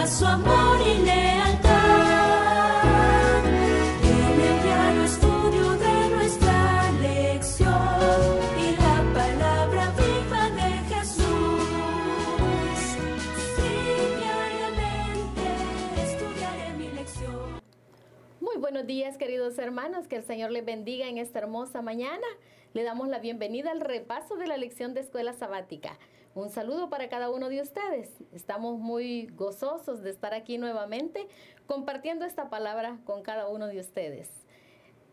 su amor y lealtad. En el diario estudio de nuestra lección y la palabra viva de Jesús. Sí, diariamente estudiaré mi lección. Muy buenos días, queridos hermanos, que el Señor les bendiga en esta hermosa mañana. Le damos la bienvenida al repaso de la lección de Escuela Sabática. Un saludo para cada uno de ustedes. Estamos muy gozosos de estar aquí nuevamente compartiendo esta palabra con cada uno de ustedes.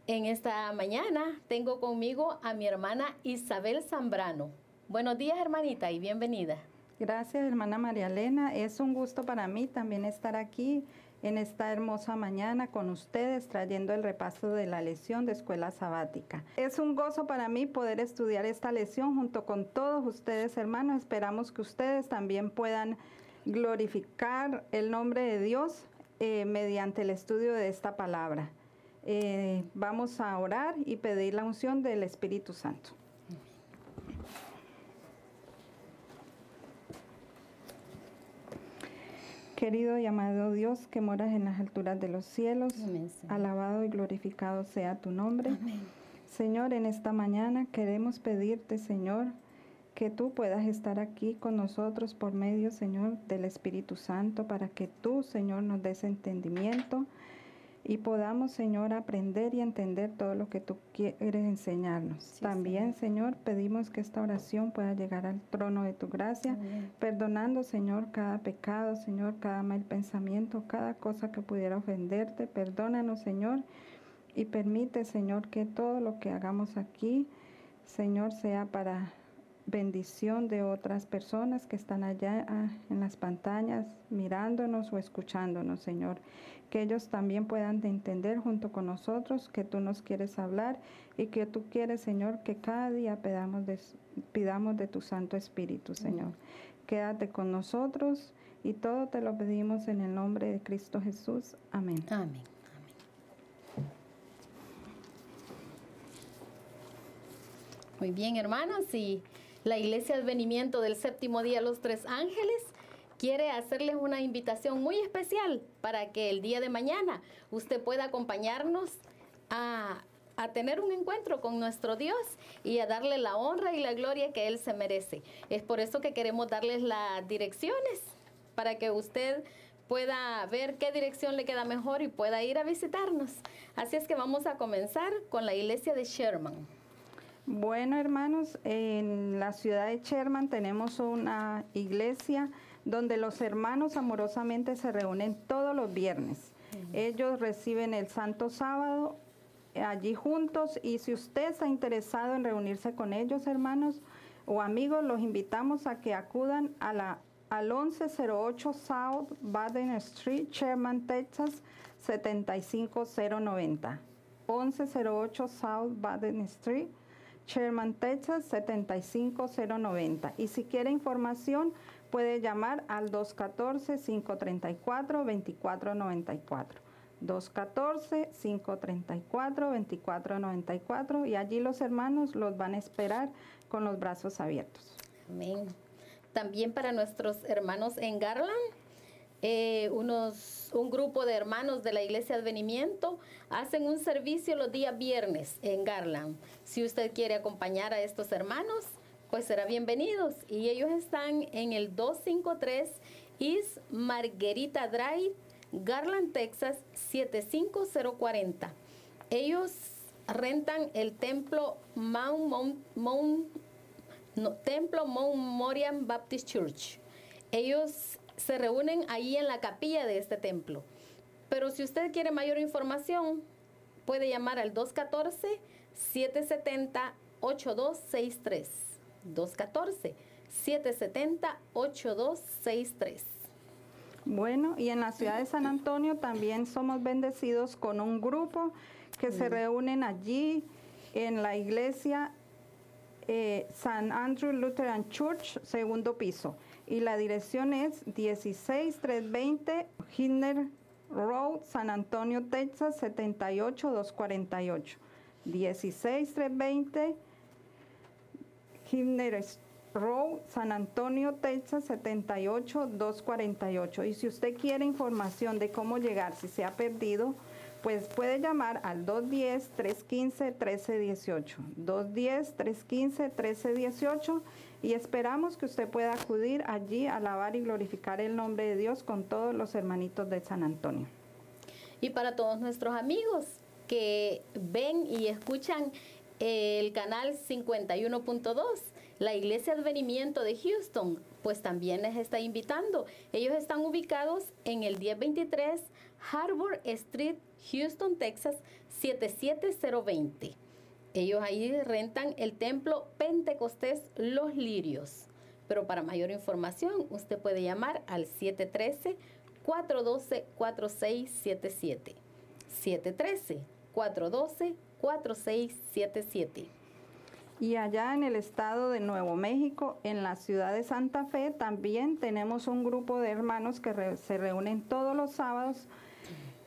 En esta mañana tengo conmigo a mi hermana Isabel Zambrano. Buenos días, hermanita, y bienvenida. Gracias, hermana María Elena. Es un gusto para mí también estar aquí en esta hermosa mañana con ustedes trayendo el repaso de la lección de Escuela Sabática. Es un gozo para mí poder estudiar esta lección junto con todos ustedes, hermanos. Esperamos que ustedes también puedan glorificar el nombre de Dios mediante el estudio de esta palabra. Vamos a orar y pedir la unción del Espíritu Santo. Querido y amado Dios, que moras en las alturas de los cielos, Amén, alabado y glorificado sea tu nombre. Amén. Señor, en esta mañana queremos pedirte, Señor, que tú puedas estar aquí con nosotros por medio, Señor, del Espíritu Santo, para que tú, Señor, nos des entendimiento y podamos, Señor, aprender y entender todo lo que tú quieres enseñarnos. Sí, También, Señor, pedimos que esta oración pueda llegar al trono de tu gracia, Amén. perdonando, Señor, cada pecado, Señor, cada mal pensamiento, cada cosa que pudiera ofenderte. Perdónanos, Señor, y permite, Señor, que todo lo que hagamos aquí, Señor, sea para bendición de otras personas que están allá en las pantallas mirándonos o escuchándonos, Señor. Que ellos también puedan entender junto con nosotros que tú nos quieres hablar y que tú quieres, Señor, que cada día pidamos de tu Santo Espíritu, Señor. Quédate con nosotros y todo te lo pedimos en el nombre de Cristo Jesús. Amén. Amén. Muy bien, hermanos, y la Iglesia Advenimiento del Séptimo Día Los Tres Ángeles quiere hacerles una invitación muy especial para que el día de mañana usted pueda acompañarnos a tener un encuentro con nuestro Dios y a darle la honra y la gloria que Él se merece. Es por eso que queremos darles las direcciones para que usted pueda ver qué dirección le queda mejor y pueda ir a visitarnos. Así es que vamos a comenzar con la iglesia de Sherman. Bueno, hermanos, en la ciudad de Sherman tenemos una iglesia donde los hermanos amorosamente se reúnen todos los viernes. Ellos reciben el Santo Sábado allí juntos, y si usted está interesado en reunirse con ellos, hermanos o amigos, los invitamos a que acudan al 1108 South Baden Street, Sherman, Texas, 75090. 1108 South Baden Street, Sherman, Texas, 75090. Y si quiere información, puede llamar al 214-534-2494. 214-534-2494, y allí los hermanos los van a esperar con los brazos abiertos. Amén. También para nuestros hermanos en Garland, un grupo de hermanos de la Iglesia Advenimiento hacen un servicio los días viernes en Garland. Si usted quiere acompañar a estos hermanos, pues será bienvenidos. Y ellos están en el 253 East Margarita Drive, Garland, Texas, 75040. Ellos rentan el templo Mount Moriah Baptist Church. Ellos se reúnen ahí en la capilla de este templo. Pero si usted quiere mayor información, puede llamar al 214-770-8263. 214-770-8263. Bueno, y en la ciudad de San Antonio también somos bendecidos con un grupo que se reúnen allí en la iglesia San Andrew Lutheran Church, segundo piso. Y la dirección es 16320 Hitner Road, San Antonio, Texas, 78248. 16320 Hitner Road, San Antonio, Texas 78248. Y si usted quiere información de cómo llegar, si se ha perdido, pues puede llamar al 210-315-1318. 210-315-1318 y esperamos que usted pueda acudir allí a alabar y glorificar el nombre de Dios con todos los hermanitos de San Antonio. Y para todos nuestros amigos que ven y escuchan el canal 51.2, la Iglesia Advenimiento de Houston, pues también les está invitando. Ellos están ubicados en el 1023 Harbor Street, Houston, Texas 77020. Ellos ahí rentan el templo Pentecostés Los Lirios. Pero para mayor información, usted puede llamar al 713-412-4677. 713-412-4677. Y allá en el estado de Nuevo México, en la ciudad de Santa Fe, también tenemos un grupo de hermanos que se reúnen todos los sábados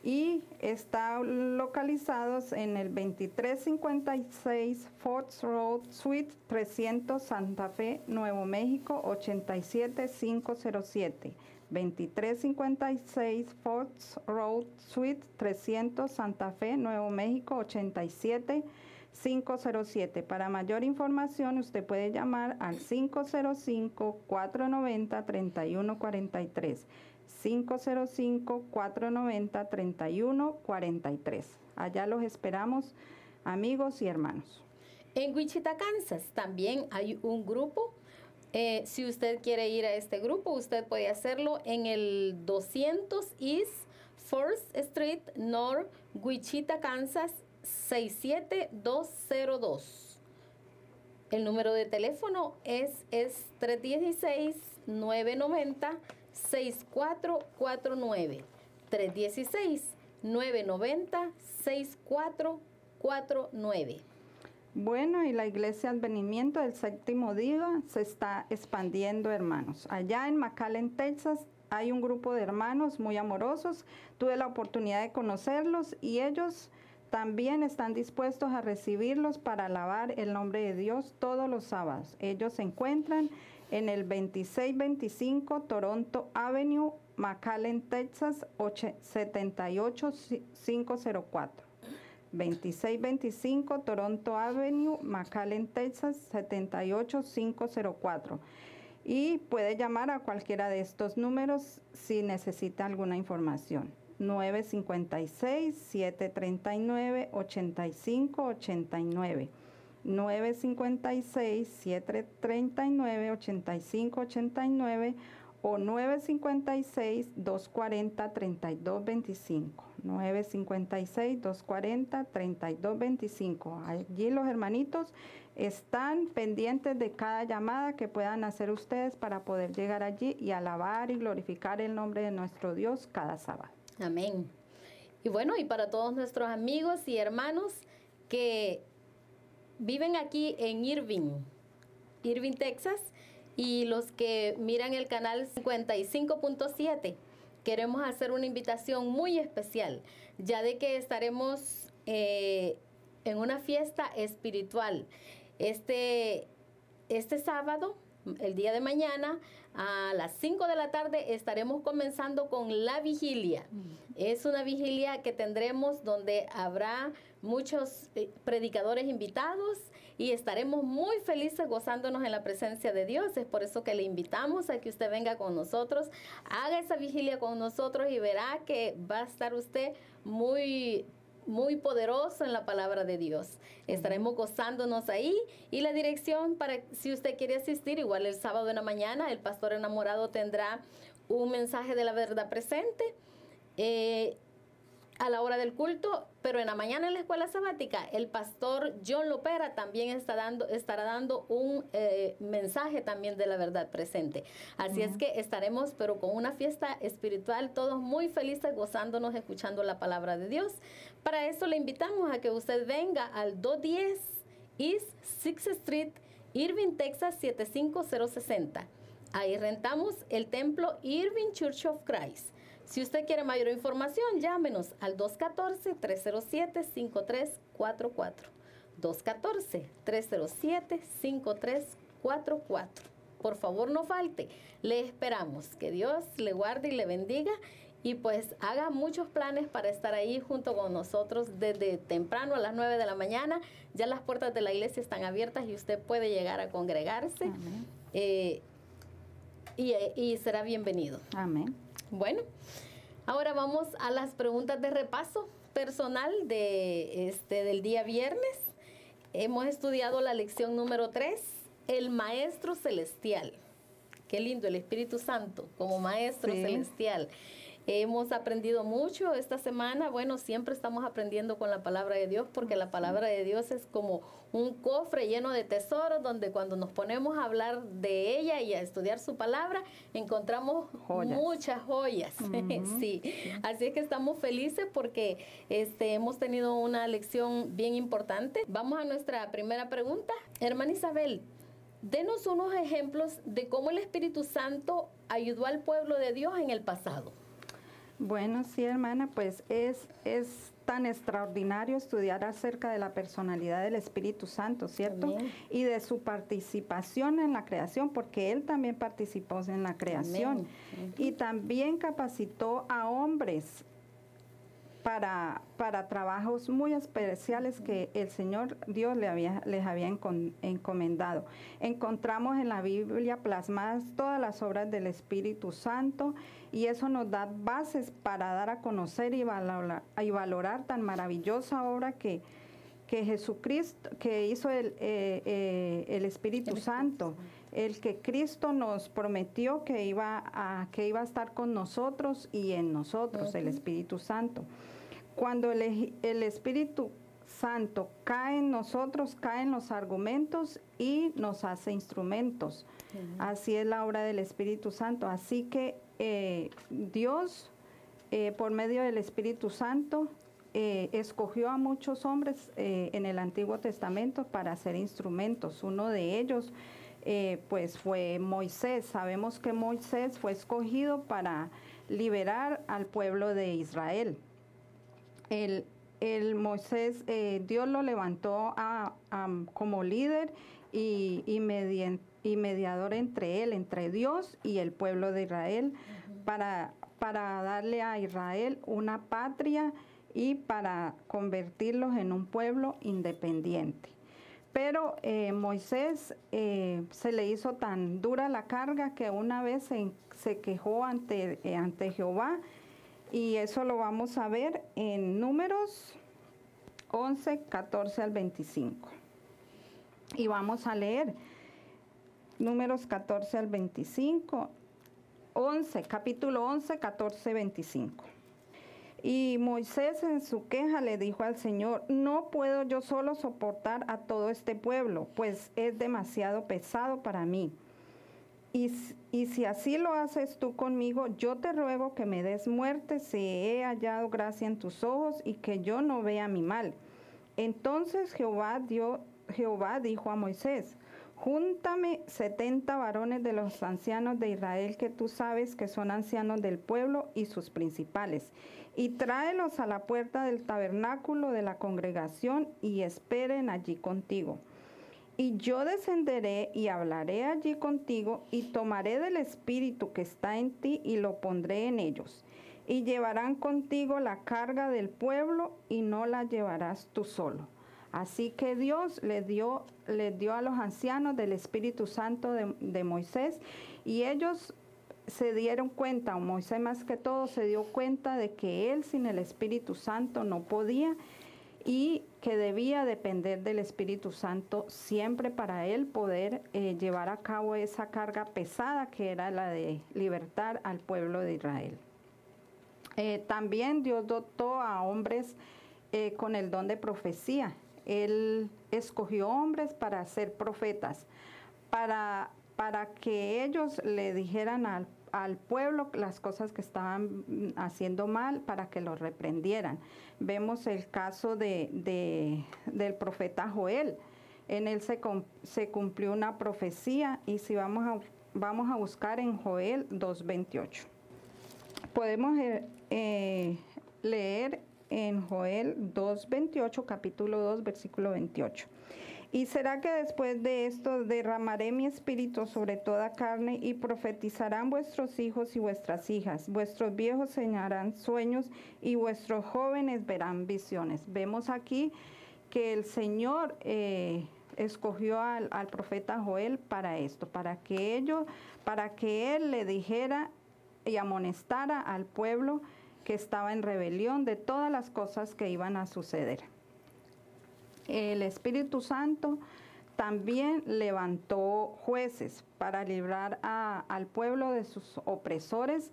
y están localizados en el 2356 Forts Road, Suite 300, Santa Fe, Nuevo México 87507. 2356 Forts Road, Suite 300, Santa Fe, Nuevo México 87507. Para mayor información, usted puede llamar al 505-490-3143. 505-490-3143. Allá los esperamos, amigos y hermanos. En Wichita, Kansas, también hay un grupo. Si usted quiere ir a este grupo, usted puede hacerlo en el 200 East 4th Street, North, Wichita, Kansas 67202. El número de teléfono es 316-990-6449. 316-990-6449. Bueno, y la Iglesia Advenimiento del Séptimo Día se está expandiendo, hermanos. Allá en McAllen, Texas, hay un grupo de hermanos muy amorosos. Tuve la oportunidad de conocerlos y ellos también están dispuestos a recibirlos para alabar el nombre de Dios todos los sábados. Ellos se encuentran en el 2625 Toronto Avenue, McAllen, Texas 78504. 2625 Toronto Avenue, McAllen, Texas 78504. Y puede llamar a cualquiera de estos números si necesita alguna información. 956-739-8589. 956-739-8589 o 956-240-3225. 956-240-3225. Allí los hermanitos están pendientes de cada llamada que puedan hacer ustedes para poder llegar allí y alabar y glorificar el nombre de nuestro Dios cada sábado. Amén. Y bueno, y para todos nuestros amigos y hermanos que viven aquí en Irving, Texas, y los que miran el canal 55.7, queremos hacer una invitación muy especial, ya de que estaremos en una fiesta espiritual. Este sábado, el día de mañana, a las 5 de la tarde, estaremos comenzando con la vigilia. Es una vigilia que tendremos donde habrá muchos predicadores invitados y estaremos muy felices gozándonos en la presencia de Dios. Es por eso que le invitamos a que usted venga con nosotros, haga esa vigilia con nosotros y verá que va a estar usted muy poderoso en la palabra de Dios. Estaremos gozándonos ahí, y la dirección para si usted quiere asistir, igual el sábado en la mañana, el pastor enamorado tendrá un mensaje de la verdad presente a la hora del culto, pero en la mañana en la escuela sabática, el pastor John Lopera también estará dando un mensaje también de la verdad presente. Así es que estaremos, pero con una fiesta espiritual, todos muy felices, gozándonos, escuchando la palabra de Dios. Para eso le invitamos a que usted venga al 210 East 6th Street, Irving, Texas 75060. Ahí rentamos el templo Irving Church of Christ. Si usted quiere mayor información, llámenos al 214-307-5344. 214-307-5344. por favor no falte. Le esperamos. Que Dios le guarde y le bendiga. Y pues haga muchos planes para estar ahí junto con nosotros desde temprano a las 9 de la mañana. Ya las puertas de la iglesia están abiertas y usted puede llegar a congregarse. Y será bienvenido. Amén. Bueno, ahora vamos a las preguntas de repaso personal del día viernes. Hemos estudiado la lección número 3, el Maestro Celestial. Qué lindo, el Espíritu Santo como Maestro Celestial. Hemos aprendido mucho esta semana. Bueno, siempre estamos aprendiendo con la palabra de Dios, porque la palabra de Dios es como un cofre lleno de tesoros, donde cuando nos ponemos a hablar de ella y a estudiar su palabra, encontramos muchas joyas. Sí. Así es que estamos felices porque hemos tenido una lección bien importante. Vamos a nuestra primera pregunta. Hermana Isabel, denos unos ejemplos de cómo el Espíritu Santo ayudó al pueblo de Dios en el pasado. Bueno, sí, hermana, pues es tan extraordinario estudiar acerca de la personalidad del Espíritu Santo, ¿cierto? Amén. Y de su participación en la creación, porque Él también participó en la creación. Y también capacitó a hombres para trabajos muy especiales que el Señor Dios les había encomendado. Encontramos en la Biblia plasmadas todas las obras del Espíritu Santo, y eso nos da bases para dar a conocer y valorar tan maravillosa obra que Jesucristo, que hizo el Espíritu Santo, el que Cristo nos prometió que iba a estar con nosotros y en nosotros, el Espíritu Santo. Cuando el Espíritu Santo cae en nosotros, caen los argumentos y nos hace instrumentos. Así es la obra del Espíritu Santo. Así que Dios, por medio del Espíritu Santo, escogió a muchos hombres en el Antiguo Testamento para ser instrumentos. Uno de ellos pues fue Moisés. Sabemos que Moisés fue escogido para liberar al pueblo de Israel. El Moisés, Dios lo levantó como líder y mediador entre Dios y el pueblo de Israel, para darle a Israel una patria y para convertirlos en un pueblo independiente. Pero Moisés se le hizo tan dura la carga que una vez se quejó ante Jehová, y eso lo vamos a ver en Números 11, 14 al 25. Y vamos a leer Números 14 al 25, capítulo 11, 14, 25. Y Moisés en su queja le dijo al Señor: no puedo yo solo soportar a todo este pueblo, pues es demasiado pesado para mí. Y si así lo haces tú conmigo, yo te ruego que me des muerte si he hallado gracia en tus ojos y que yo no vea mi mal. Entonces Jehová dijo a Moisés: júntame 70 varones de los ancianos de Israel que tú sabes que son ancianos del pueblo y sus principales, y tráelos a la puerta del tabernáculo de la congregación y esperen allí contigo. Y yo descenderé y hablaré allí contigo, y tomaré del espíritu que está en ti y lo pondré en ellos. Y llevarán contigo la carga del pueblo, y no la llevarás tú solo. Así que Dios les dio a los ancianos del Espíritu Santo de Moisés, y ellos se dieron cuenta, o Moisés más que todo se dio cuenta de que él sin el Espíritu Santo no podía, y que debía depender del Espíritu Santo siempre para él poder llevar a cabo esa carga pesada que era la de libertar al pueblo de Israel. También Dios dotó a hombres con el don de profecía. Él escogió hombres para ser profetas, para que ellos le dijeran al pueblo las cosas que estaban haciendo mal, para que los reprendieran. Vemos el caso del profeta Joel. En él se cumplió una profecía, y si vamos a buscar en Joel 2:28. Podemos leer en Joel 2:28, capítulo 2, versículo 28. Y será que después de esto derramaré mi espíritu sobre toda carne y profetizarán vuestros hijos y vuestras hijas. Vuestros viejos soñarán sueños y vuestros jóvenes verán visiones. Vemos aquí que el Señor escogió al profeta Joel para esto, para que él le dijera y amonestara al pueblo que estaba en rebelión de todas las cosas que iban a suceder. El Espíritu Santo también levantó jueces para librar al pueblo de sus opresores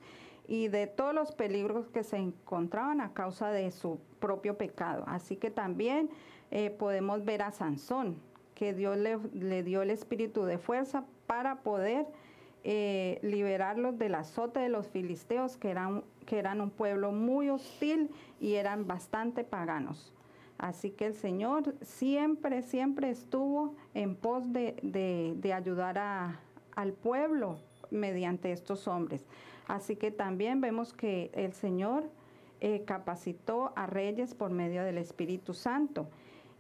y de todos los peligros que se encontraban a causa de su propio pecado. Así que también podemos ver a Sansón, que Dios le dio el espíritu de fuerza para poder liberarlos del azote de los filisteos, que eran un pueblo muy hostil y eran bastante paganos. Así que el Señor siempre estuvo en pos de ayudar al pueblo mediante estos hombres. Así que también vemos que el Señor capacitó a reyes por medio del Espíritu Santo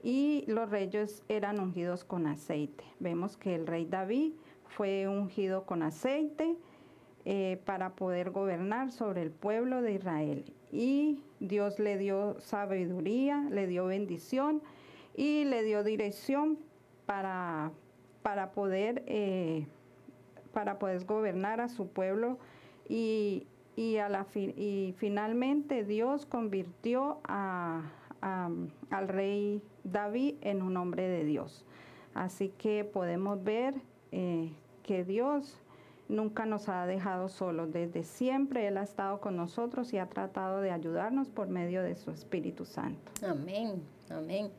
y los reyes eran ungidos con aceite. Vemos que el rey David fue ungido con aceite para poder gobernar sobre el pueblo de Israel. Y Dios le dio sabiduría, le dio bendición y le dio dirección para poder gobernar a su pueblo. Y finalmente Dios convirtió al rey David en un hombre de Dios. Así que podemos ver que Dios nunca nos ha dejado solos. Desde siempre Él ha estado con nosotros y ha tratado de ayudarnos por medio de su Espíritu Santo. Amén, amén.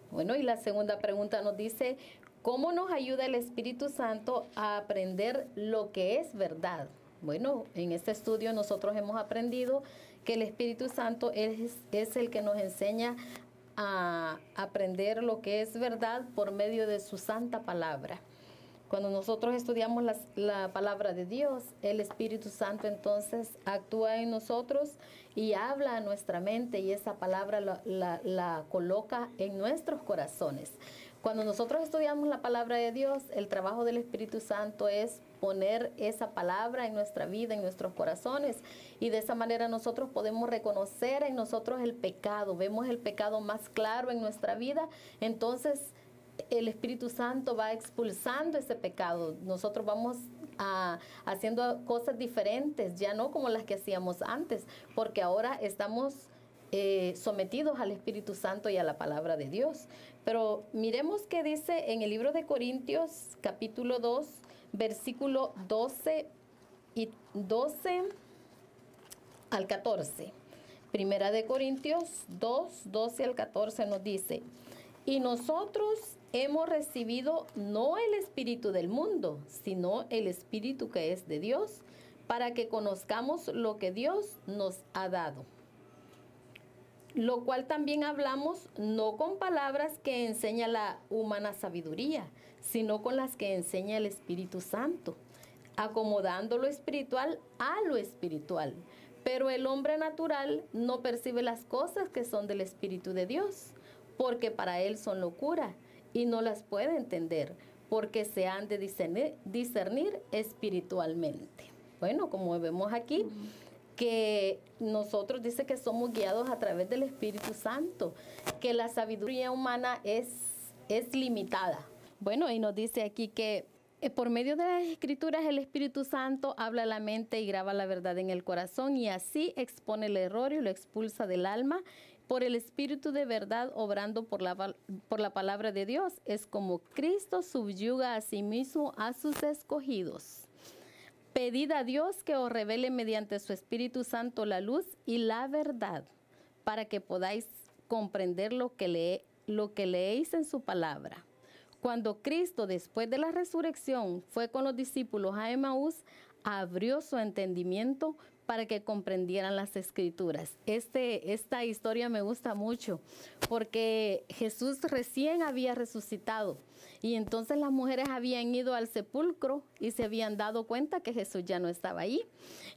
Bueno, y la segunda pregunta nos dice, ¿cómo nos ayuda el Espíritu Santo a aprender lo que es verdad? Bueno, en este estudio nosotros hemos aprendido que el Espíritu Santo es el que nos enseña a aprender lo que es verdad por medio de su santa palabra. Cuando nosotros estudiamos la palabra de Dios, el Espíritu Santo entonces actúa en nosotros y habla a nuestra mente y esa palabra la coloca en nuestros corazones. Cuando nosotros estudiamos la palabra de Dios, el trabajo del Espíritu Santo es poner esa palabra en nuestra vida, en nuestros corazones, y de esa manera nosotros podemos reconocer en nosotros el pecado, vemos el pecado más claro en nuestra vida, entonces el Espíritu Santo va expulsando ese pecado. Nosotros vamos haciendo cosas diferentes, ya no como las que hacíamos antes, porque ahora estamos sometidos al Espíritu Santo y a la palabra de Dios. Pero miremos qué dice en el libro de Corintios, capítulo 2, versículo 12 al 14. Primera de Corintios 2, 12 al 14 nos dice, y nosotros hemos recibido no el espíritu del mundo, sino el espíritu que es de Dios, para que conozcamos lo que Dios nos ha dado. Lo cual también hablamos no con palabras que enseña la humana sabiduría, sino con las que enseña el Espíritu Santo, acomodando lo espiritual a lo espiritual. Pero el hombre natural no percibe las cosas que son del Espíritu de Dios, porque para él son locura y no las puede entender, porque se han de discernir espiritualmente. Bueno, como vemos aquí, que nosotros dice que somos guiados a través del Espíritu Santo, que la sabiduría humana es limitada. Bueno, y nos dice aquí que por medio de las Escrituras el Espíritu Santo habla a la mente y graba la verdad en el corazón y así expone el error y lo expulsa del alma. Por el Espíritu de verdad obrando por la palabra de Dios, es como Cristo subyuga a sí mismo a sus escogidos. Pedid a Dios que os revele mediante su Espíritu Santo la luz y la verdad, para que podáis comprender lo que leéis en su palabra. Cuando Cristo, después de la resurrección, fue con los discípulos a Emaús, abrió su entendimiento para que comprendieran las Escrituras. Esta historia me gusta mucho porque Jesús recién había resucitado Y entonces las mujeres habían ido al sepulcro y se habían dado cuenta que Jesús ya no estaba ahí.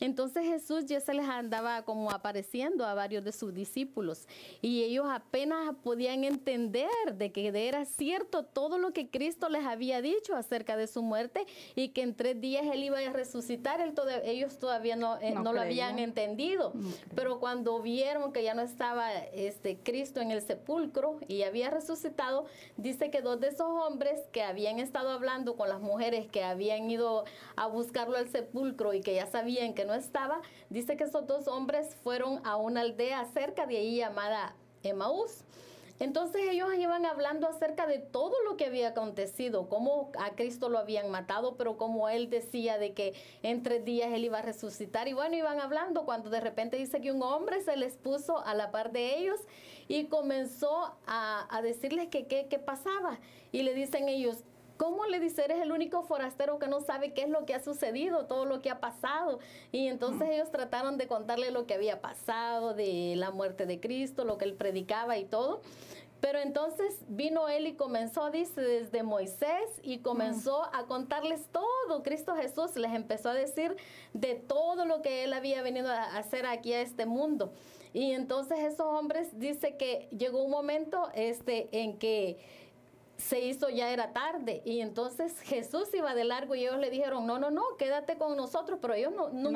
Entonces Jesús ya se les andaba como apareciendo a varios de sus discípulos y ellos apenas podían entender de que era cierto todo lo que Cristo les había dicho acerca de su muerte y que en 3 días Él iba a resucitar. Ellos todavía no lo habían entendido, pero cuando vieron que ya no estaba Cristo en el sepulcro y había resucitado, dice que 2 de esos hombres que habían estado hablando con las mujeres que habían ido a buscarlo al sepulcro y que ya sabían que no estaba, dice que esos 2 hombres fueron a una aldea cerca de ahí llamada Emaús. Entonces ellos iban hablando acerca de todo lo que había acontecido, cómo a Cristo lo habían matado, pero como Él decía de que en 3 días Él iba a resucitar. Y bueno, iban hablando cuando de repente dice que un hombre se les puso a la par de ellos y comenzó a decirles que qué pasaba. Y le dicen ellos, ¿cómo le dice? Eres el único forastero que no sabe qué es lo que ha sucedido, todo lo que ha pasado. Y entonces ellos trataron de contarle lo que había pasado, de la muerte de Cristo, lo que Él predicaba y todo. Pero entonces vino Él y comenzó, dice, desde Moisés y comenzó a contarles todo. Cristo Jesús les empezó a decir de todo lo que Él había venido a hacer aquí a este mundo. Y entonces esos hombres, dice que llegó un momento en que se hizo, ya era tarde, y entonces Jesús iba de largo y ellos le dijeron, no, quédate con nosotros, pero ellos no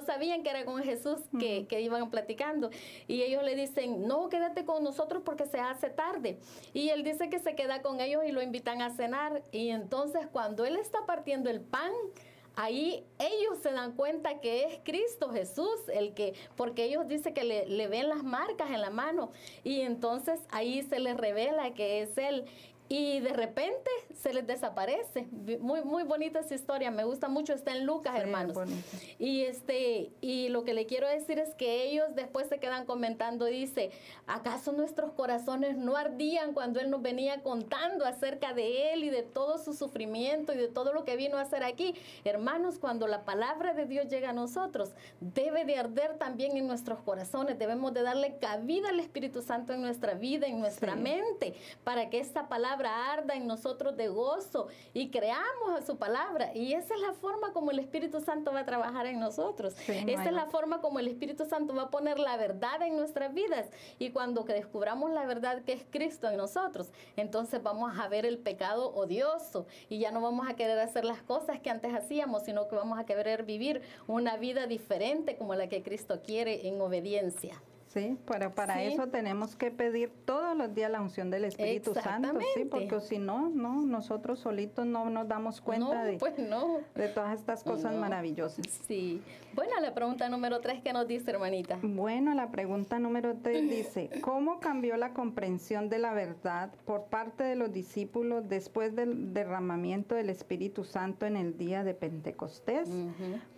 sabían que era con Jesús que iban platicando, y ellos le dicen, no, quédate con nosotros porque se hace tarde, y él dice que se queda con ellos y lo invitan a cenar, y entonces cuando él está partiendo el pan, ahí ellos se dan cuenta que es Cristo Jesús porque ellos dicen que le ven las marcas en la mano y entonces ahí se les revela que es Él. Y de repente se les desaparece. Muy, muy bonita esa historia, me gusta mucho, está en Lucas, sí, hermanos. Y lo que le quiero decir es que ellos después se quedan comentando, dice, ¿acaso nuestros corazones no ardían cuando Él nos venía contando acerca de Él y de todo su sufrimiento y de todo lo que vino a hacer aquí? Hermanos, cuando la palabra de Dios llega a nosotros, debe de arder también en nuestros corazones, debemos de darle cabida al Espíritu Santo en nuestra vida, en nuestra mente, para que esta palabra arda en nosotros de gozo y creamos a su palabra, y esa es la forma como el Espíritu Santo va a trabajar en nosotros, esa es la forma como el Espíritu Santo va a poner la verdad en nuestras vidas, y cuando que descubramos la verdad que es Cristo en nosotros, entonces vamos a ver el pecado odioso y ya no vamos a querer hacer las cosas que antes hacíamos, sino que vamos a querer vivir una vida diferente como la que Cristo quiere en obediencia. Sí, para eso tenemos que pedir todos los días la unción del Espíritu Santo, sí, porque si no, nosotros solitos no nos damos cuenta de todas estas cosas maravillosas. Sí. Bueno, la pregunta número 3, ¿qué nos dice, hermanita? Bueno, la pregunta número 3 dice, ¿cómo cambió la comprensión de la verdad por parte de los discípulos después del derramamiento del Espíritu Santo en el día de Pentecostés?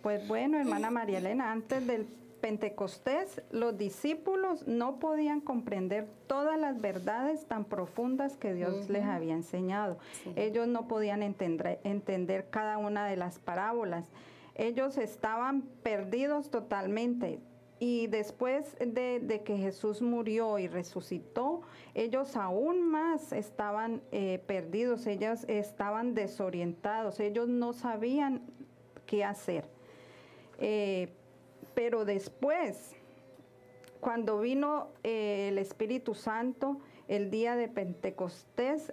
Pues bueno, hermana María Elena, antes del Pentecostés, los discípulos no podían comprender todas las verdades tan profundas que Dios les había enseñado. Sí. Ellos no podían entender cada una de las parábolas. Ellos estaban perdidos totalmente. Y después de que Jesús murió y resucitó, ellos aún más estaban perdidos, ellos estaban desorientados, ellos no sabían qué hacer. Pero después, cuando vino el Espíritu Santo, el día de Pentecostés,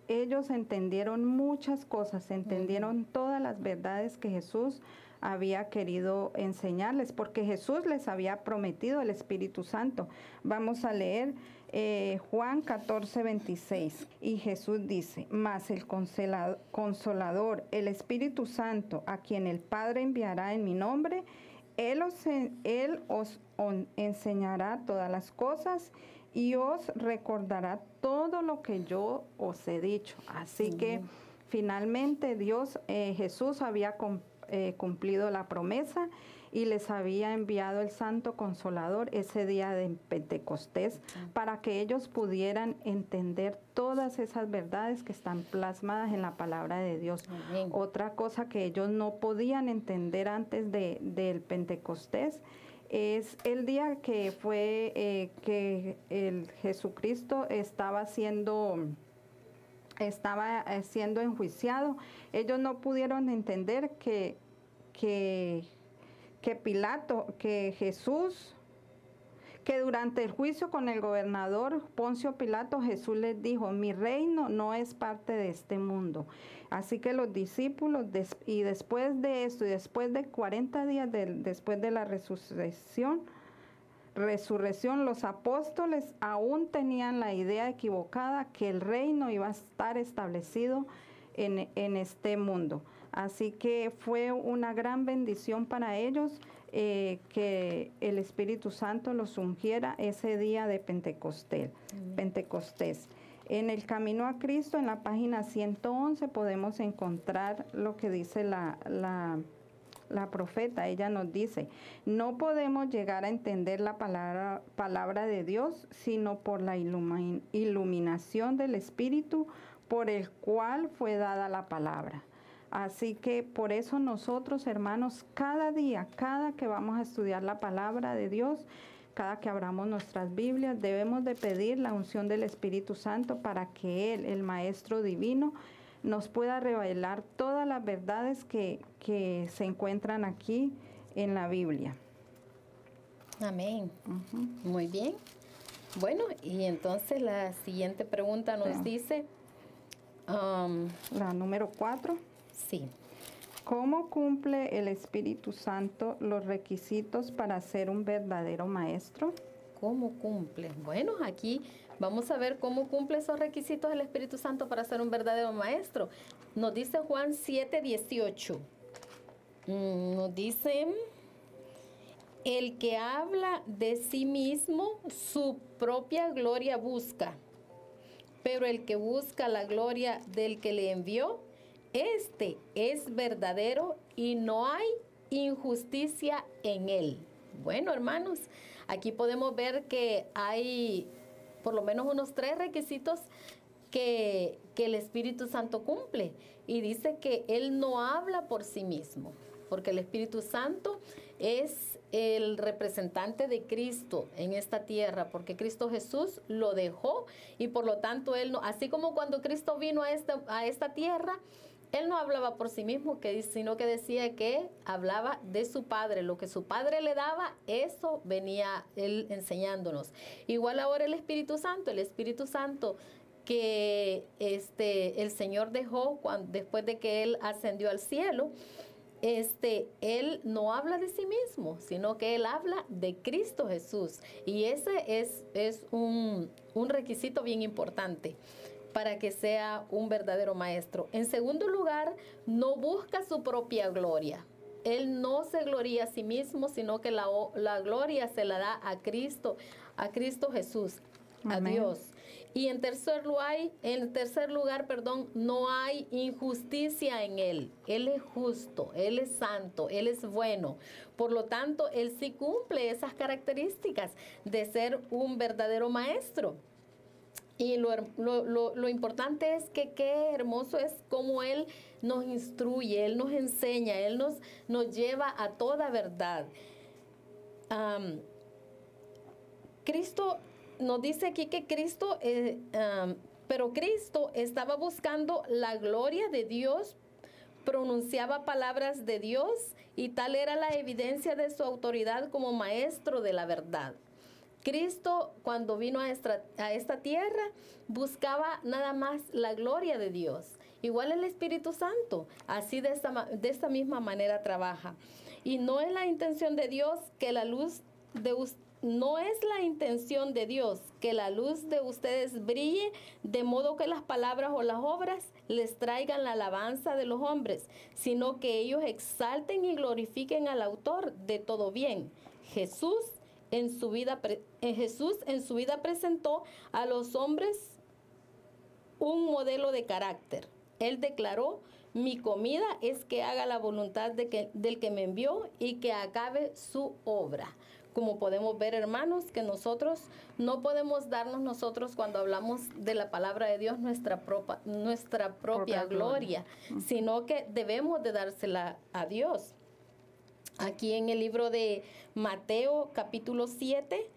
ellos entendieron muchas cosas, entendieron todas las verdades que Jesús había querido enseñarles, porque Jesús les había prometido el Espíritu Santo. Vamos a leer Juan 14:26. Y Jesús dice, mas el Consolador, el Espíritu Santo, a quien el Padre enviará en mi nombre, Él os enseñará todas las cosas y os recordará todo lo que yo os he dicho. Así que finalmente Jesús había cumplido la promesa y les había enviado el Santo Consolador ese día de Pentecostés para que ellos pudieran entender todas esas verdades que están plasmadas en la palabra de Dios. Amén. Otra cosa que ellos no podían entender antes del Pentecostés es el día que fue que el Jesucristo estaba siendo estaba siendo enjuiciado. Ellos no pudieron entender que Jesús, que durante el juicio con el gobernador Poncio Pilato, Jesús les dijo: mi reino no es parte de este mundo. Así que los discípulos, y después de esto, y después de 40 días después de la resurrección, los apóstoles aún tenían la idea equivocada que el reino iba a estar establecido en este mundo. Así que fue una gran bendición para ellos que el Espíritu Santo los ungiera ese día de Pentecostés. En el Camino a Cristo, en la página 111, podemos encontrar lo que dice la profeta. Ella nos dice: no podemos llegar a entender la palabra de Dios sino por la iluminación del Espíritu por el cual fue dada la palabra. Así que por eso nosotros, hermanos, cada día, cada que vamos a estudiar la palabra de Dios, cada que abramos nuestras Biblias, debemos de pedir la unción del Espíritu Santo para que Él, el Maestro Divino, nos pueda revelar todas las verdades que se encuentran aquí en la Biblia. Amén. Muy bien. Bueno, y entonces la siguiente pregunta nos dice... la número 4. Sí. ¿Cómo cumple el Espíritu Santo los requisitos para ser un verdadero maestro? ¿Cómo cumple? Bueno, aquí vamos a ver cómo cumple esos requisitos el Espíritu Santo para ser un verdadero maestro. Nos dice Juan 7:18. Nos dice: el que habla de sí mismo, su propia gloria busca, pero el que busca la gloria del que le envió, este es verdadero y no hay injusticia en él. Bueno, hermanos, aquí podemos ver que hay por lo menos unos 3 requisitos que el Espíritu Santo cumple. Y dice que Él no habla por sí mismo, porque el Espíritu Santo es el representante de Cristo en esta tierra, porque Cristo Jesús lo dejó y por lo tanto Él no, así como cuando Cristo vino a esta tierra, Él no hablaba por sí mismo, sino que decía que hablaba de su Padre. Lo que su Padre le daba, eso venía Él enseñándonos. Igual ahora el Espíritu Santo que el Señor dejó después de que Él ascendió al cielo, Él no habla de sí mismo, sino que Él habla de Cristo Jesús. Y ese es un requisito bien importante para que sea un verdadero maestro. En segundo lugar, no busca su propia gloria. Él no se gloria a sí mismo, sino que la gloria se la da a Cristo Jesús, a Dios. Y en tercer lugar, no hay injusticia en Él. Él es justo, Él es santo, Él es bueno. Por lo tanto, Él sí cumple esas características de ser un verdadero maestro. Y lo importante es que qué hermoso es cómo Él nos instruye, Él nos enseña, Él nos lleva a toda verdad. Cristo nos dice aquí que pero Cristo estaba buscando la gloria de Dios, pronunciaba palabras de Dios y tal era la evidencia de su autoridad como maestro de la verdad. Cristo, cuando vino a esta tierra, buscaba nada más la gloria de Dios. Igual el Espíritu Santo, así de esta misma manera trabaja. Y no es la intención de Dios que la luz de ustedes brille, de modo que las palabras o las obras les traigan la alabanza de los hombres, sino que ellos exalten y glorifiquen al autor de todo bien, Jesús. En su vida presentó a los hombres un modelo de carácter. Él declaró: mi comida es que haga la voluntad del que me envió y que acabe su obra. Como podemos ver, hermanos, que nosotros no podemos darnos nosotros, cuando hablamos de la palabra de Dios, nuestra propia gloria, sino que debemos de dársela a Dios. Aquí en el libro de Mateo, capítulo 7,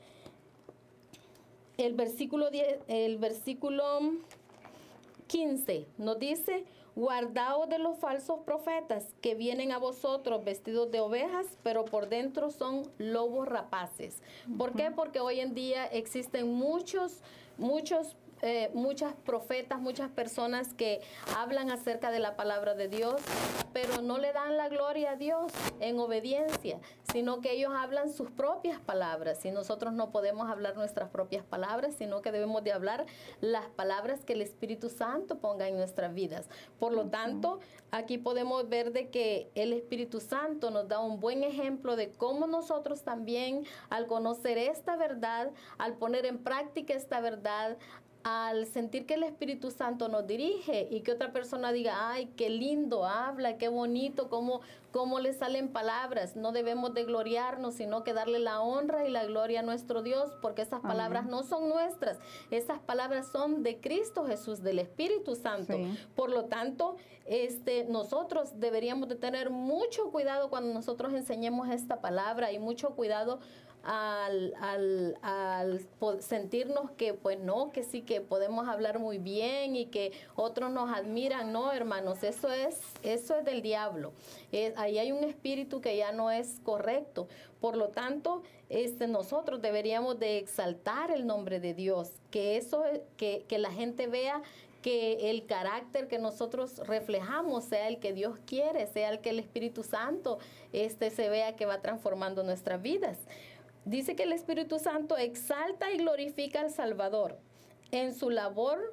el versículo 15 nos dice: guardaos de los falsos profetas que vienen a vosotros vestidos de ovejas, pero por dentro son lobos rapaces. ¿Por qué? Porque hoy en día existen muchas profetas, muchas personas que hablan acerca de la palabra de Dios, pero no le dan la gloria a Dios en obediencia, sino que ellos hablan sus propias palabras, y nosotros no podemos hablar nuestras propias palabras, sino que debemos de hablar las palabras que el Espíritu Santo ponga en nuestras vidas. Por lo tanto, aquí podemos ver de que el Espíritu Santo nos da un buen ejemplo de cómo nosotros también, al conocer esta verdad, al poner en práctica esta verdad, al sentir que el Espíritu Santo nos dirige y que otra persona diga: ay, qué lindo habla, qué bonito, cómo le salen palabras, no debemos de gloriarnos, sino que darle la honra y la gloria a nuestro Dios, porque esas palabras no son nuestras, esas palabras son de Cristo Jesús, del Espíritu Santo. Sí. Por lo tanto, nosotros deberíamos de tener mucho cuidado cuando nosotros enseñemos esta palabra, y mucho cuidado al sentirnos que pues no, que sí, que podemos hablar muy bien y que otros nos admiran. No, hermanos, eso es del diablo. Ahí hay un espíritu que ya no es correcto. Por lo tanto, nosotros deberíamos de exaltar el nombre de Dios, que la gente vea que el carácter que nosotros reflejamos sea el que Dios quiere, sea el que el Espíritu Santo se vea que va transformando nuestras vidas. Dice que el Espíritu Santo exalta y glorifica al Salvador. Es su labor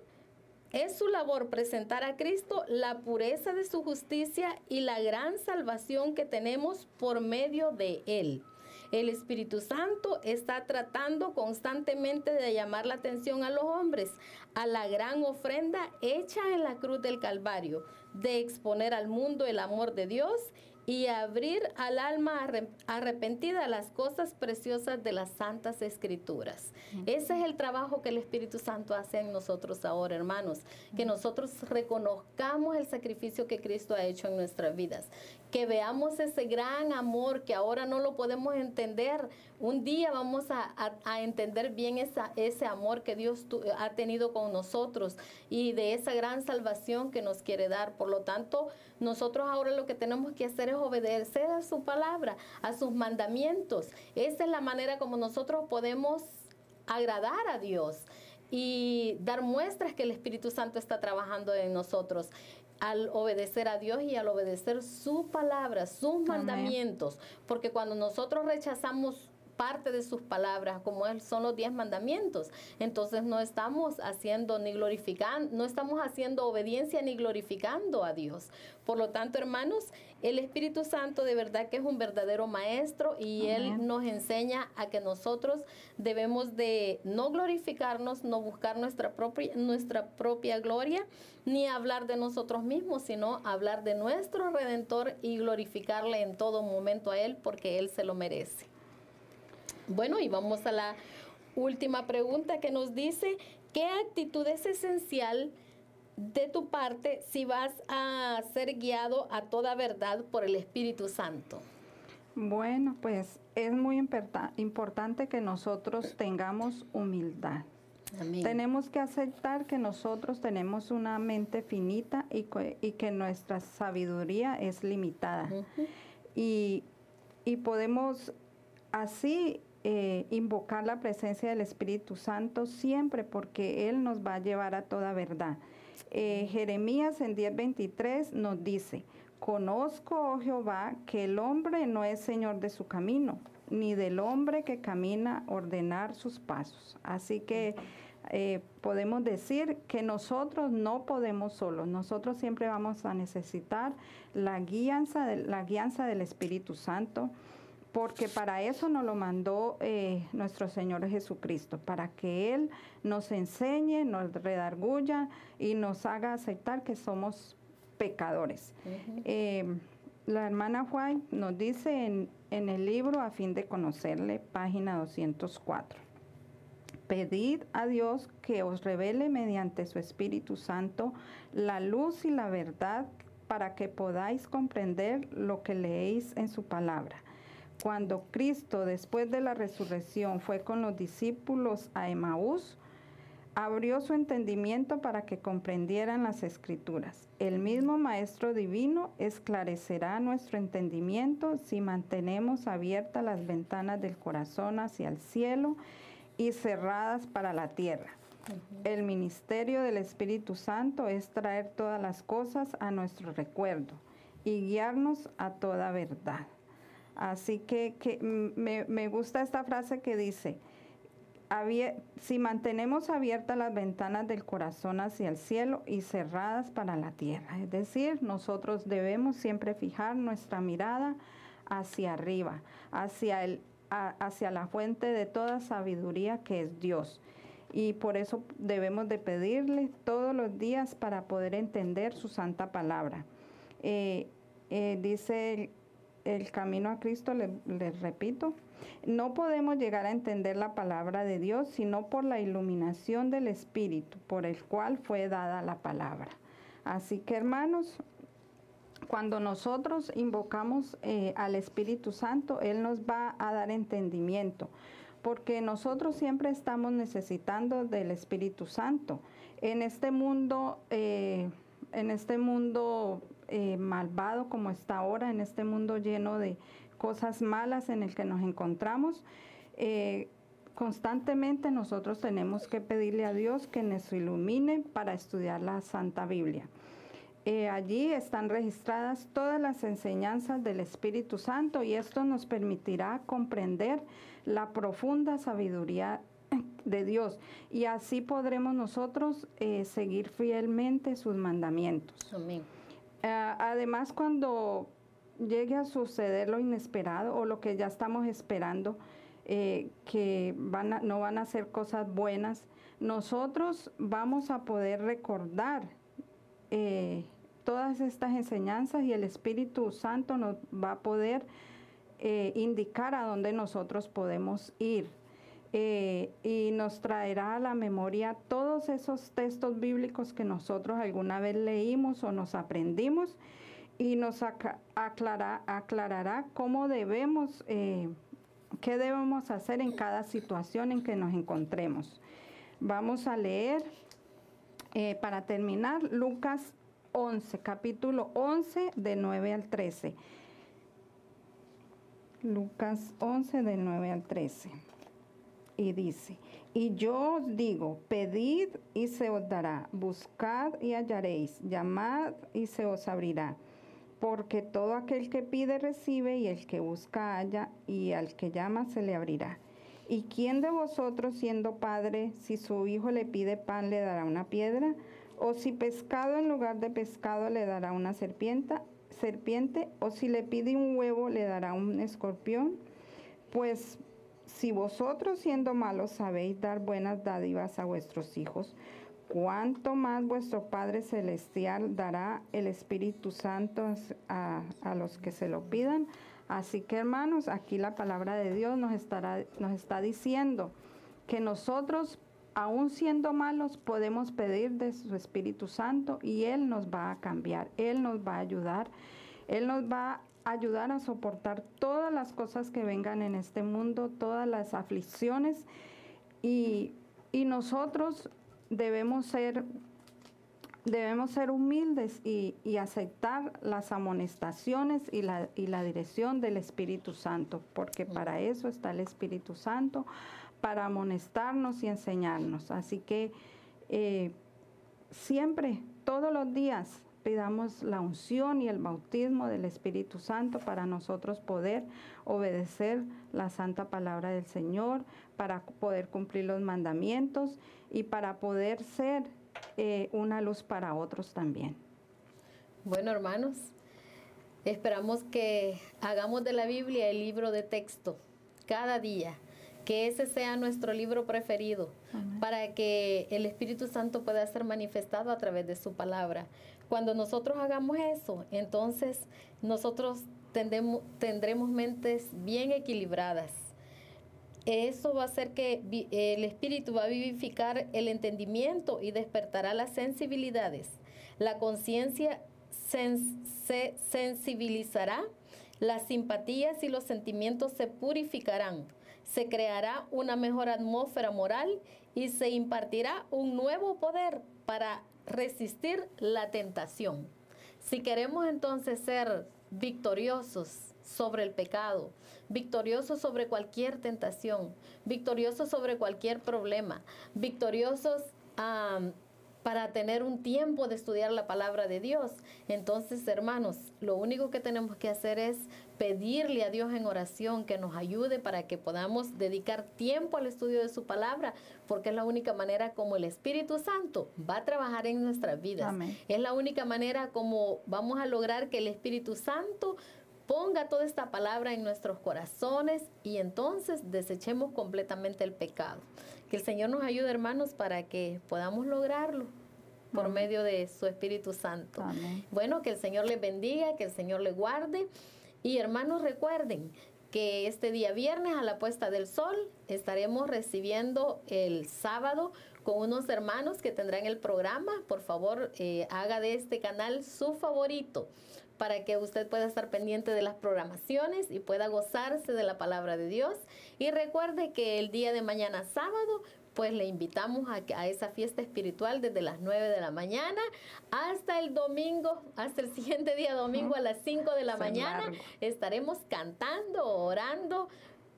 presentar a Cristo, la pureza de su justicia y la gran salvación que tenemos por medio de Él. El Espíritu Santo está tratando constantemente de llamar la atención a los hombres a la gran ofrenda hecha en la cruz del Calvario, de exponer al mundo el amor de Dios y abrir al alma arrepentida las cosas preciosas de las Santas Escrituras. Ese es el trabajo que el Espíritu Santo hace en nosotros ahora, hermanos, que nosotros reconozcamos el sacrificio que Cristo ha hecho en nuestras vidas, que veamos ese gran amor que ahora no lo podemos entender. Un día vamos a entender bien ese amor que Dios ha tenido con nosotros y de esa gran salvación que nos quiere dar. Por lo tanto, nosotros ahora lo que tenemos que hacer es obedecer a su palabra, a sus mandamientos. Esa es la manera como nosotros podemos agradar a Dios y dar muestras que el Espíritu Santo está trabajando en nosotros, al obedecer a Dios y al obedecer su palabra, sus mandamientos. Porque cuando nosotros rechazamos parte de sus palabras, como son los 10 mandamientos, entonces no estamos haciendo no estamos haciendo obediencia ni glorificando a Dios. Por lo tanto, hermanos, el Espíritu Santo de verdad que es un verdadero maestro, y Él nos enseña a que nosotros debemos de no glorificarnos, no buscar nuestra propia gloria, ni hablar de nosotros mismos, sino hablar de nuestro Redentor y glorificarle en todo momento a Él, porque Él se lo merece. Bueno, y vamos a la última pregunta que nos dice: ¿qué actitud es esencial de tu parte si vas a ser guiado a toda verdad por el Espíritu Santo? Bueno, pues es muy importante que nosotros tengamos humildad. Amén. Tenemos que aceptar que nosotros tenemos una mente finita y que nuestra sabiduría es limitada. Y podemos así invocar la presencia del Espíritu Santo siempre, porque Él nos va a llevar a toda verdad. Jeremías en 10:23 nos dice: conozco, oh Jehová, que el hombre no es señor de su camino, ni del hombre que camina ordenar sus pasos. Así que podemos decir que nosotros no podemos solos, nosotros siempre vamos a necesitar la guianza del Espíritu Santo, porque para eso nos lo mandó nuestro Señor Jesucristo, para que Él nos enseñe, nos redarguya y nos haga aceptar que somos pecadores. La hermana White nos dice en el libro A fin de conocerle, página 204. Pedid a Dios que os revele mediante su Espíritu Santo la luz y la verdad, para que podáis comprender lo que leéis en su palabra. Cuando Cristo, después de la resurrección, fue con los discípulos a Emaús, abrió su entendimiento para que comprendieran las Escrituras. El mismo Maestro Divino esclarecerá nuestro entendimiento si mantenemos abiertas las ventanas del corazón hacia el cielo y cerradas para la tierra. El ministerio del Espíritu Santo es traer todas las cosas a nuestro recuerdo y guiarnos a toda verdad. Así que me gusta esta frase que dice, si mantenemos abiertas las ventanas del corazón hacia el cielo y cerradas para la tierra. Es decir, nosotros debemos siempre fijar nuestra mirada hacia arriba, hacia la fuente de toda sabiduría que es Dios. Y por eso debemos de pedirle todos los días para poder entender su santa palabra. Dice el camino a Cristo, les repito, no podemos llegar a entender la palabra de Dios sino por la iluminación del Espíritu, por el cual fue dada la palabra. Así que, hermanos, cuando nosotros invocamos al Espíritu Santo, Él nos va a dar entendimiento, porque nosotros siempre estamos necesitando del Espíritu Santo. En este mundo malvado como está ahora, en este mundo lleno de cosas malas en el que nos encontramos, constantemente nosotros tenemos que pedirle a Dios que nos ilumine para estudiar la Santa Biblia. Allí están registradas todas las enseñanzas del Espíritu Santo y esto nos permitirá comprender la profunda sabiduría de Dios y así podremos nosotros seguir fielmente sus mandamientos. Amén. Además, cuando llegue a suceder lo inesperado o lo que ya estamos esperando, que no van a ser cosas buenas, nosotros vamos a poder recordar todas estas enseñanzas y el Espíritu Santo nos va a poder indicar a dónde nosotros podemos ir. Y nos traerá a la memoria todos esos textos bíblicos que nosotros alguna vez leímos o nos aprendimos y nos aclarará cómo debemos, qué debemos hacer en cada situación en que nos encontremos. Vamos a leer, para terminar, Lucas 11, capítulo 11, de 9 al 13. Lucas 11, de 9 al 13. Y dice, y yo os digo, pedid y se os dará, buscad y hallaréis, llamad y se os abrirá. Porque todo aquel que pide recibe, y el que busca halla, y al que llama se le abrirá. ¿Y quién de vosotros, siendo padre, si su hijo le pide pan, le dará una piedra? ¿O si pescado en lugar de pescado le dará una serpiente? ¿O si le pide un huevo, le dará un escorpión? Pues si vosotros, siendo malos, sabéis dar buenas dádivas a vuestros hijos, ¿cuánto más vuestro Padre Celestial dará el Espíritu Santo a los que se lo pidan? Así que, hermanos, aquí la palabra de Dios nos está diciendo que nosotros, aún siendo malos, podemos pedir de su Espíritu Santo y Él nos va a cambiar, Él nos va a ayudar, Él nos va a ayudar a soportar todas las cosas que vengan en este mundo, todas las aflicciones y nosotros debemos ser humildes y aceptar las amonestaciones y la dirección del Espíritu Santo, porque para eso está el Espíritu Santo, para amonestarnos y enseñarnos. Así que siempre, todos los días, pidamos la unción y el bautismo del Espíritu Santo para nosotros poder obedecer la santa palabra del Señor, para poder cumplir los mandamientos y para poder ser una luz para otros también. Bueno, hermanos, esperamos que hagamos de la Biblia el libro de texto cada día, que ese sea nuestro libro preferido. Amén. Para que el Espíritu Santo pueda ser manifestado a través de su palabra. Cuando nosotros hagamos eso, entonces nosotros tendremos mentes bien equilibradas. Eso va a hacer que el Espíritu va a vivificar el entendimiento y despertará las sensibilidades. La conciencia se sensibilizará, las simpatías y los sentimientos se purificarán. se creará una mejor atmósfera moral y se impartirá un nuevo poder para resistir la tentación. Si queremos entonces ser victoriosos sobre el pecado, victoriosos sobre cualquier tentación, victoriosos sobre cualquier problema, victoriosos para tener un tiempo de estudiar la palabra de Dios, entonces, hermanos, lo único que tenemos que hacer es pedirle a Dios en oración que nos ayude para que podamos dedicar tiempo al estudio de su palabra, porque es la única manera como el Espíritu Santo va a trabajar en nuestras vidas. Amén. Es la única manera como vamos a lograr que el Espíritu Santo ponga toda esta palabra en nuestros corazones y entonces desechemos completamente el pecado. Que el Señor nos ayude, hermanos, para que podamos lograrlo por medio de su Espíritu Santo. Amén. Bueno, que el Señor les bendiga, que el Señor les guarde. Y hermanos, recuerden que este día viernes a la puesta del sol estaremos recibiendo el sábado con unos hermanos que tendrán el programa. Por favor, haga de este canal su favorito para que usted pueda estar pendiente de las programaciones y pueda gozarse de la palabra de Dios. Y recuerde que el día de mañana sábado, pues le invitamos a esa fiesta espiritual desde las 9 de la mañana hasta el domingo, hasta el siguiente día domingo a las 5 de la mañana. Largo. Estaremos cantando, orando,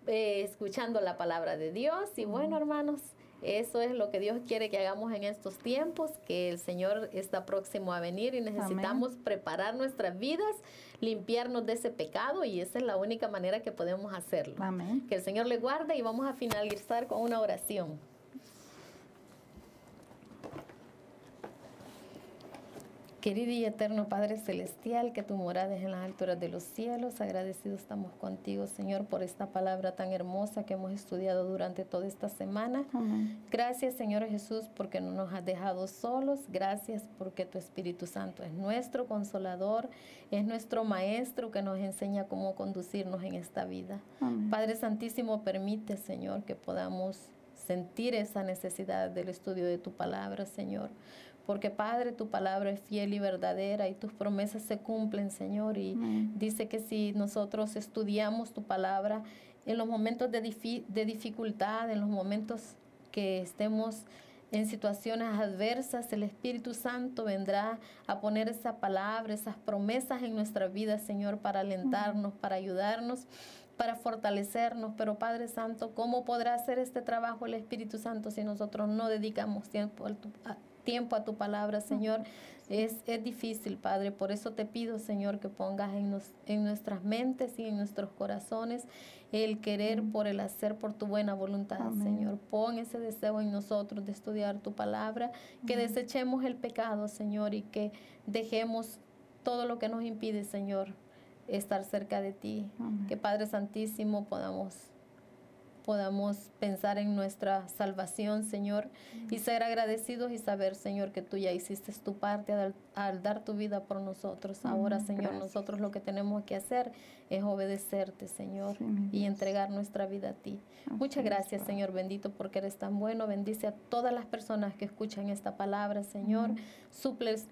escuchando la palabra de Dios. Y bueno, hermanos, eso es lo que Dios quiere que hagamos en estos tiempos, que el Señor está próximo a venir y necesitamos preparar nuestras vidas, limpiarnos de ese pecado y esa es la única manera que podemos hacerlo. Amén. Que el Señor le guarde y vamos a finalizar con una oración. Querido y eterno Padre Celestial, que tu morada es en las alturas de los cielos, agradecidos estamos contigo, Señor, por esta palabra tan hermosa que hemos estudiado durante toda esta semana. Amén. Gracias, Señor Jesús, porque no nos has dejado solos. Gracias porque tu Espíritu Santo es nuestro consolador, es nuestro maestro que nos enseña cómo conducirnos en esta vida. Amén. Padre Santísimo, permite, Señor, que podamos sentir esa necesidad del estudio de tu palabra, Señor. Porque, Padre, tu palabra es fiel y verdadera y tus promesas se cumplen, Señor. Y dice que si nosotros estudiamos tu palabra en los momentos de dificultad, en los momentos que estemos en situaciones adversas, el Espíritu Santo vendrá a poner esa palabra, esas promesas en nuestra vida, Señor, para alentarnos, para ayudarnos, para fortalecernos. Pero, Padre Santo, ¿cómo podrá hacer este trabajo el Espíritu Santo si nosotros no dedicamos tiempo a tu palabra, Señor? Es difícil, Padre. Por eso te pido, Señor, que pongas en nuestras mentes y en nuestros corazones el querer por el hacer por tu buena voluntad. Amén. Señor. Pon ese deseo en nosotros de estudiar tu palabra, que desechemos el pecado, Señor, y que dejemos todo lo que nos impide, Señor, estar cerca de ti. Amén. Que, Padre Santísimo, podamos pensar en nuestra salvación, Señor, y ser agradecidos y saber, Señor, que tú ya hiciste tu parte al dar tu vida por nosotros. Ahora, Señor, gracias. Nosotros lo que tenemos que hacer es obedecerte, Señor, y entregar nuestra vida a ti. Muchas gracias, Señor bendito, porque eres tan bueno. Bendice a todas las personas que escuchan esta palabra, Señor. Súpleles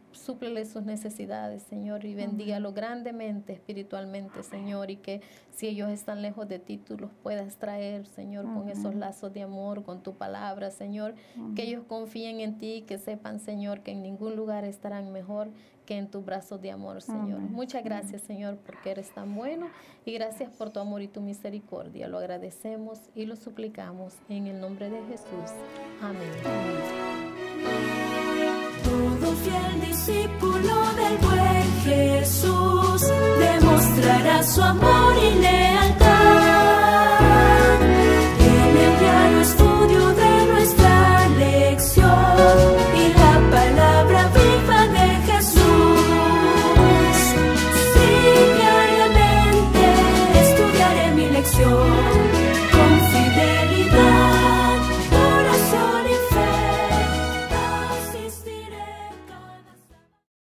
sus necesidades, Señor, y bendígalo grandemente, espiritualmente, Señor, y que si ellos están lejos de ti, tú los puedas traer, Señor, con esos lazos de amor, con tu palabra, Señor, que ellos confíen en ti, que sepan, Señor, que en ningún lugar estarán mejor que en tus brazos de amor, Señor. Muchas gracias, Señor, porque eres tan bueno, y gracias por tu amor y tu misericordia. Lo agradecemos y lo suplicamos en el nombre de Jesús. Amén. Todo fiel discípulo del buen Jesús demostrará su amor y